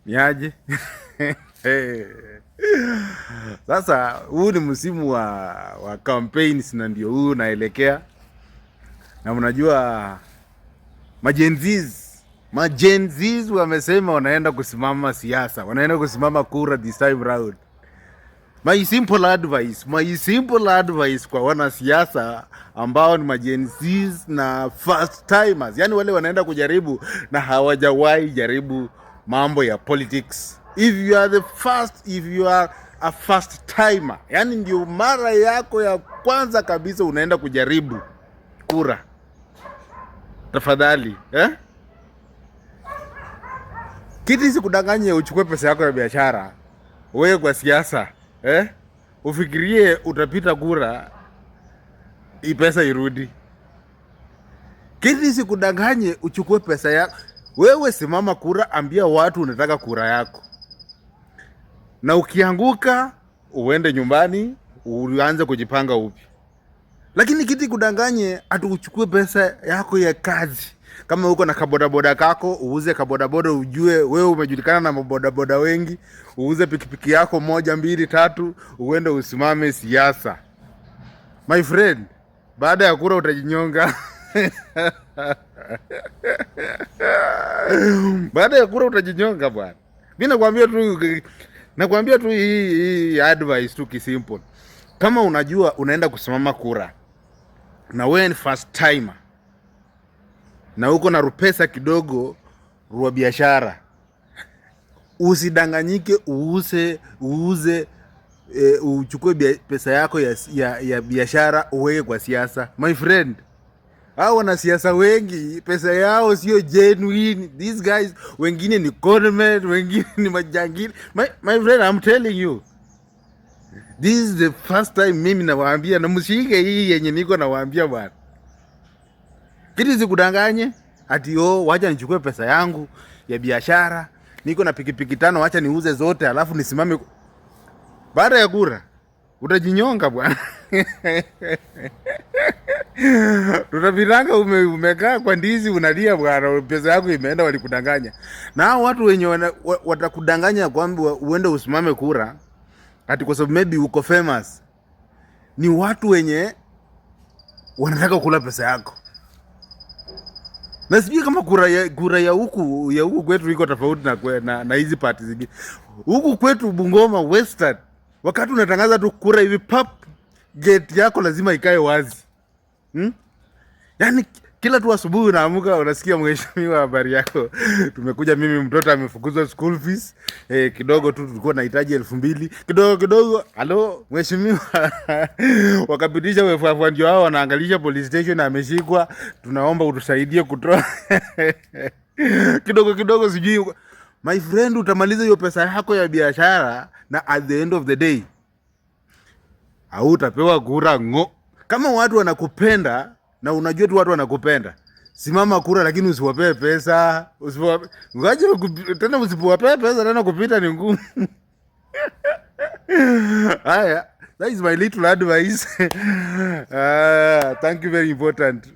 Ni aje? Sasa huu ni msimu wa campaigns na ndio huu naelekea. Na unajua majenzis wamesema wanaenda kusimama siasa, wanaenda kusimama kura this time round. My simple advice kwa wanasiasa ambao ni majenzis na first timers, yani wale wanaenda kujaribu na hawajawahi jaribu mambo ya politics. If you are a first timer, yani ndio mara yako ya kwanza kabisa unaenda kujaribu kura, tafadhali kiti sikudanganye uchukue pesa yako ya biashara wewe kwa siasa, ufikirie utapita kura hii pesa irudi. Kiti sikudanganye uchukue pesa yako wewe, simama kura, ambia watu unataka kura yako, na ukianguka uende nyumbani uanze kujipanga upya. Lakini kiti kudanganye atuchukue pesa yako ya kazi. Kama uko na kabodaboda kako, uuze kabodaboda, ujue wewe umejulikana na mabodaboda wengi, uuze pikipiki yako 1, 2, 3, uende usimame siasa. My friend, baada ya kura utajinyonga. Baada ya kura utajinyonga bwana. Mimi nakwambia tu hii advice tu kisimple. Kama unajua unaenda kusimama kura na wewe ni first timer na uko na rupesa kidogo rua biashara, usidanganyike, uchukue pesa yako ya biashara uweke kwa siasa. My friend, hao wanasiasa wengi pesa yao sio genuine. These guys wengine ni conmen, wengine ni majangili. My friend, I'm telling you, this is the first time mimi nawaambia, na mshike hii yenye niko nawaambia bwana. Kiti sikudanganye ati wacha nichukue pesa yangu ya biashara, niko na pikipiki 5, wacha niuze zote alafu nisimame. Baada ya kura utajinyonga bwana. Tutaviranga umekaa kwa ndizi unalia bwana, pesa yako imeenda, walikudanganya. Na hao watu wenye watakudanganya kwamba uende usimame kura ati kwa sababu maybe uko famous, ni watu wenye wanataka kula pesa yako. Na sijui kama kura ya huku kwetu iko tofauti na hizi party zingine. Huku kwetu Bungoma Western, wakati unatangaza tu kura hivi pap, gate yako lazima ikae wazi. Yaani kila tu asubuhi unaamka unasikia, mheshimiwa, habari yako, tumekuja, mimi mtoto amefukuzwa school fees, kidogo tu tulikuwa tunahitaji 2,000, kidogo, halo mheshimiwa. Wakapitisha wewe ndio hao wanaangalisha police station na ameshikwa, tunaomba utusaidie kutoa. Kidogo sijui. My friend, utamaliza hiyo pesa yako ya biashara na at the end of the day au utapewa kura ngo. Kama watu wanakupenda na unajua tu watu wanakupenda, simama kura, lakini usiwapee pesa. Ngoja tena, usipowapee pesa tena kupita ni ngumu. Haya, that is my little advice. Thank you, very important.